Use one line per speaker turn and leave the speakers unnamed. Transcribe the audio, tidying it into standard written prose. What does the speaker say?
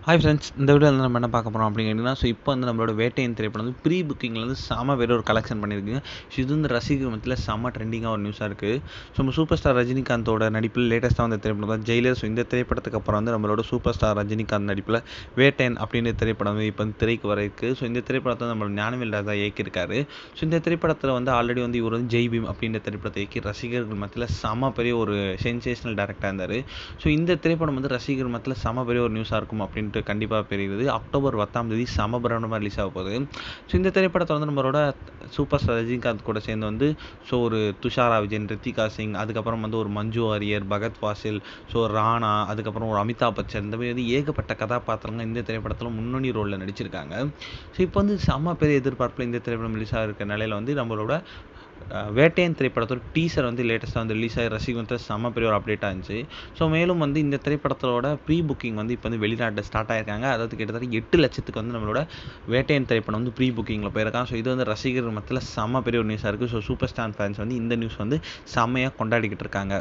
Hi friends, இந்த வீடியோவில் நம்ம என்ன பார்க்க போகிறோம் அப்படின்னு கேட்டிங்கன்னா, இப்போ வந்து நம்மளோட வேட்டையின் திரைப்படம் வந்து ப்ரீ புக்கிங்கில் வந்து செம பேர் ஒரு கலெக்ஷன் பண்ணியிருக்குங்க. இது வந்து ரசிகர் மத்தியில் செம ட்ரெண்டிங்காக ஒரு நியூஸாக இருக்குது. நம்ம சூப்பர் ஸ்டார் ரஜினிகாந்தோட நடிப்பில் லேட்டஸ்ட்டாக வந்த திரைப்படம் தான் ஜெயிலர். இந்த திரைப்படத்துக்கு அப்புறம் வந்து நம்மளோட சூப்பர் ஸ்டார் ரஜினிகாந்த் நடிப்பில் வேட்டையன் அப்படின்ற திரைப்படம் வந்து இப்போ வந்து திரைக்கு வர இருக்குது. இந்த திரைப்படத்தை நம்மளோட ஞானவேல் ராஜா இயக்கியிருக்காரு. இந்த திரைப்படத்தில் வந்து ஆல்ரெடி வந்து இவர் வந்து ஜெய் பீம் அப்படின்ற திரைப்படத்தை இயக்கி ரசிகர்கள் மத்தியில் செம பெரிய ஒரு சென்சேஷனல் டேரக்டராக இருந்தார். இந்த திரைப்படம் வந்து ரசிகர் மத்தியில் செம பெரிய ஒரு நியூஸாக இருக்கும் அப்படின்னு கண்டிப்பாக பெறுகிறது. அக்டோபர் 10ஆம் தேதி செம பிரபலமாக ரிலீஸ் ஆக போகுது. இந்த திரைப்படத்தை வந்து நம்மளோட சூப்பர் ஸ்டார் ரஜினிகாந்த் கூட சேர்ந்து வந்து ஒரு துஷாரா விஜயன், ரித்திகா சிங், அதுக்கப்புறம் வந்து ஒரு மஞ்சு வாரியர், பகத் ஃபாசில், ராணா, அதுக்கப்புறம் ஒரு அமிதாப் பச்சன், இந்த மாதிரி வந்து ஏகப்பட்ட கதாபாத்திரங்கள் இந்த திரைப்படத்தில் முன்னணி ரோலில் நடிச்சிருக்காங்க. இப்போ வந்து செம பெரிய எதிர்பார்ப்பில் இந்த திரைப்படம் ரிலீஸ் ஆகிருக்க நிலையில் வந்து நம்மளோட வேட்டையன் திரைப்படத்தோட டீசர் வந்து லேட்டஸ்ட்டாக வந்து ரிலீஸ் ஆகி ரசிகர்கள் செம்ம பெரிய ஒரு அப்டேட்டாக இருந்துச்சு. மேலும் வந்து இந்த திரைப்படத்தோட ப்ரீ புக்கிங் வந்து இப்போ வந்து வெளிநாட்டில் ஸ்டார்ட் ஆகிருக்காங்க. அதாவது கிட்டத்தட்ட 8 லட்சத்துக்கு வந்து நம்மளோட வேட்டையன் திரைப்படம் வந்து ப்ரீ புக்கிங்கில் போயிருக்காங்க. இது வந்து ரசிகர்கள் மத்தியில் செம்ம பெரிய ஒரு நியூஸாக இருக்குது. சூப்பர் ஸ்டார் ஃபேன்ஸ் வந்து இந்த நியூஸ் வந்து செம்மையாக கொண்டாடிக்கிட்டு இருக்காங்க.